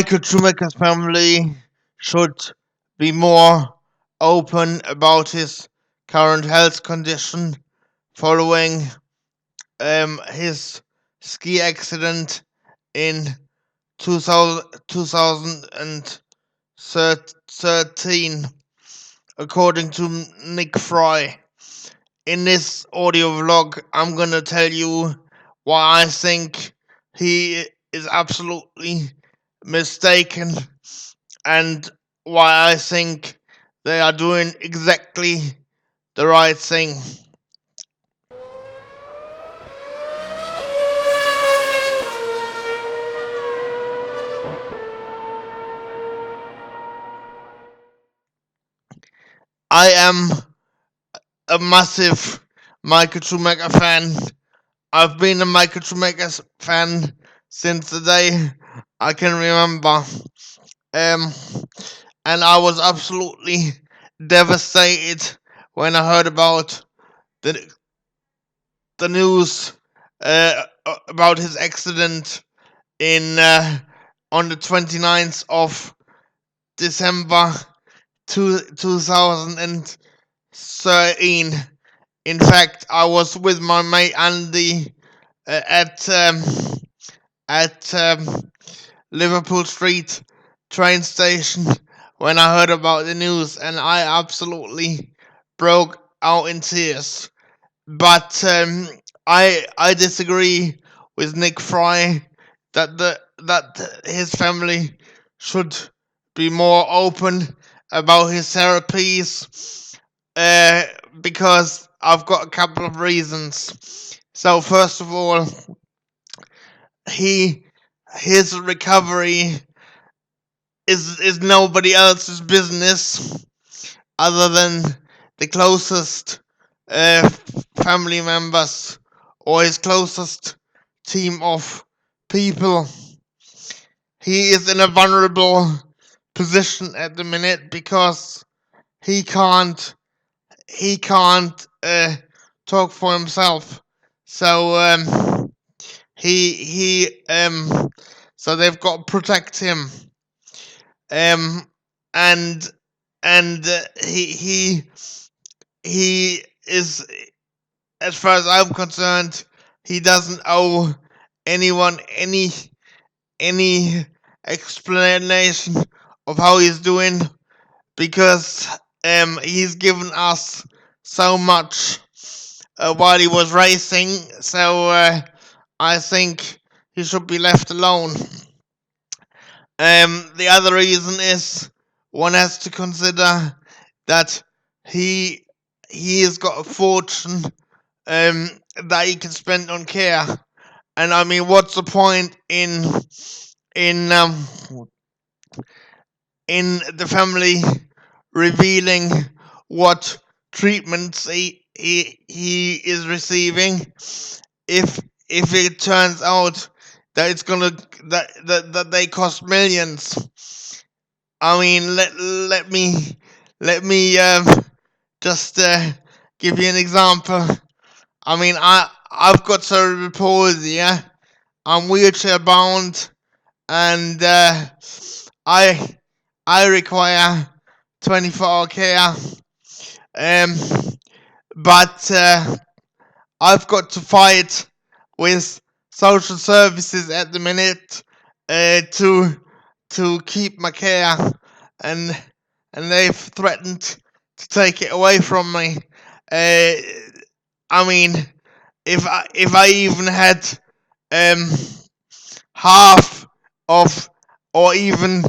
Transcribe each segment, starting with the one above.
Michael Schumacher's family should be more open about his current health condition following his ski accident in 2013, according to Nick Fry. In this audio vlog, I'm gonna tell you why I think he is absolutely mistaken and why I think they are doing exactly the right thing. I am a massive Michael Schumacher fan. I've been a Michael Schumacher fan since the day I can remember. Um, and I was absolutely devastated when I heard about the news about his accident in on the 29th of December 2013. In fact, I was with my mate Andy at Liverpool Street train station when I heard about the news, and I absolutely broke out in tears. But I disagree with Nick Fry that his family should be more open about his therapies, uh, because I've got a couple of reasons. So first of all, his recovery is nobody else's business other than the closest uh, family members or his closest team of people. He is in a vulnerable position at the minute because he can't talk for himself. So he so they've got to protect him. Um and he is, as far as I'm concerned, he doesn't owe anyone any explanation of how he's doing, because he's given us so much while he was racing. So I think he should be left alone. The other reason is one has to consider that he has got a fortune that he can spend on care. And I mean, what's the point in um in the family revealing what treatments he is receiving if it turns out that it's gonna that they cost millions? I mean, let me just give you an example. I mean, I've got cerebral palsy. Yeah, I'm wheelchair bound, and I I require 24-hour care. Um, but I've got to fight with social services at the minute to keep my care, and they've threatened to take it away from me. Uh, I mean, if I even had um half of, or even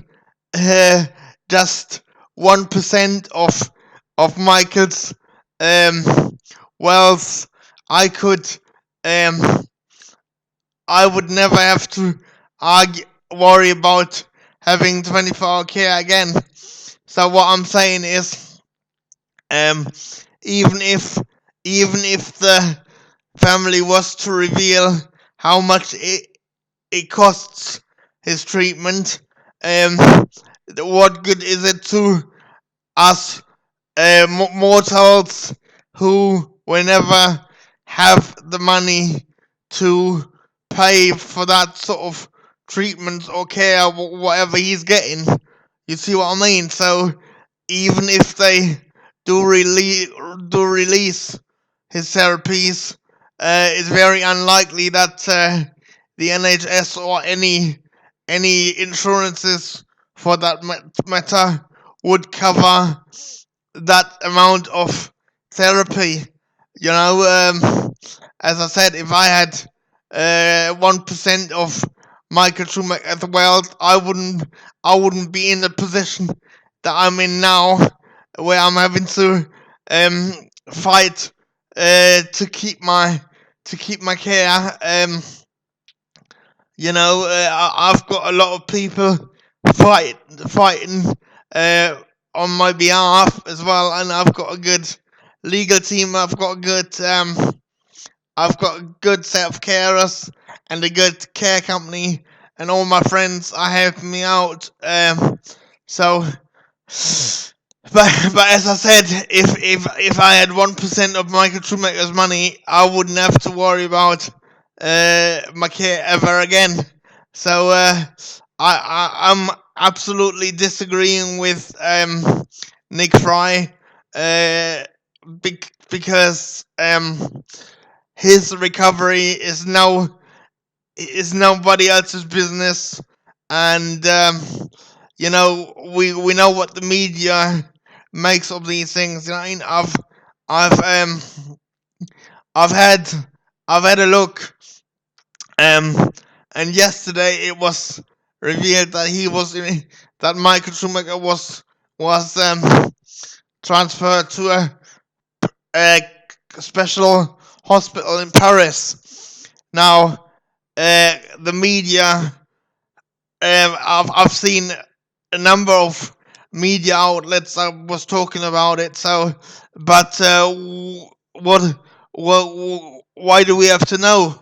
uh, just 1% of Michael's um wealth, I could um I would never have to worry about having 24-hour care again. So what I'm saying is, um, even if the family was to reveal how much it costs his treatment, um, what good is it to us mortals who will never have the money to pay for that sort of treatments or care, whatever he's getting. You see what I mean? So even if they do release his therapies, it's very unlikely that the NHS or any insurances for that matter would cover that amount of therapy. You know, as I said, if I had 1% of Michael Schumacher's wealth, I wouldn't be in the position that I'm in now, where I'm having to um, fight to keep my care. I've got a lot of people fighting uh, on my behalf as well, and I've got a good legal team. I've got a good set of carers and a good care company, and all my friends are helping me out. So, but as I said, if I had 1% of Michael Schumacher's money, I wouldn't have to worry about my care ever again. So I'm absolutely disagreeing with Nick Fry, uh, because his recovery is nobody else's business, and we know what the media makes of these things. You know, what I mean, I've um I've had I've had a look, um, and yesterday it was revealed that that Michael Schumacher was transferred to a special hospital in Paris. Now, the media, I've seen a number of media outlets that was talking about it. So, but why do we have to know?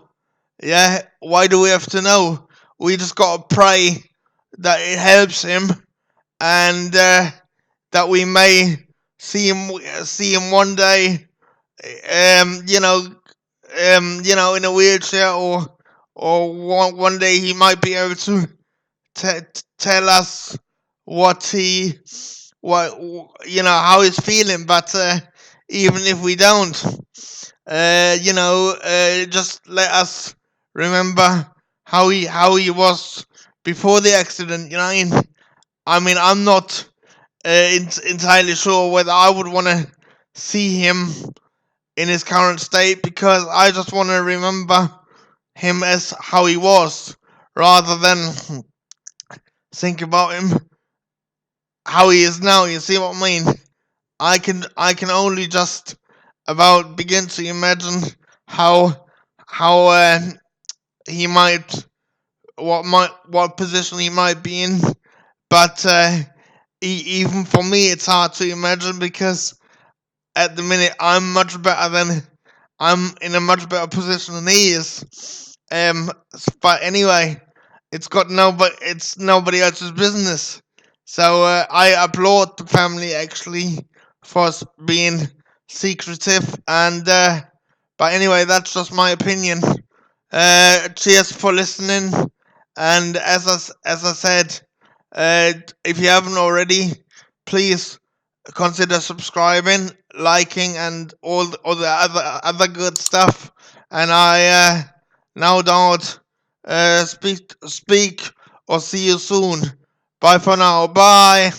Yeah, why do we have to know? We just gotta pray that it helps him, and that we may see him one day, um, you know, in a wheelchair, or one day he might be able to tell us what he what how he's feeling. But even if we don't, just let us remember how he was before the accident. You know, I'm not entirely sure whether I would want to see him in his current state, because I just want to remember him as how he was, rather than think about him how he is now. You see what I mean? I can only just about begin to imagine how he might what position he might be in. But even for me, it's hard to imagine, because at the minute I'm in a much better position than he is. But anyway, it's nobody else's business. So I applaud the family, actually, for being secretive. And but anyway, that's just my opinion. Cheers for listening. And as I said, if you haven't already, please consider subscribing, liking, and all the other good stuff. And I no doubt speak or see you soon. Bye for now. Bye.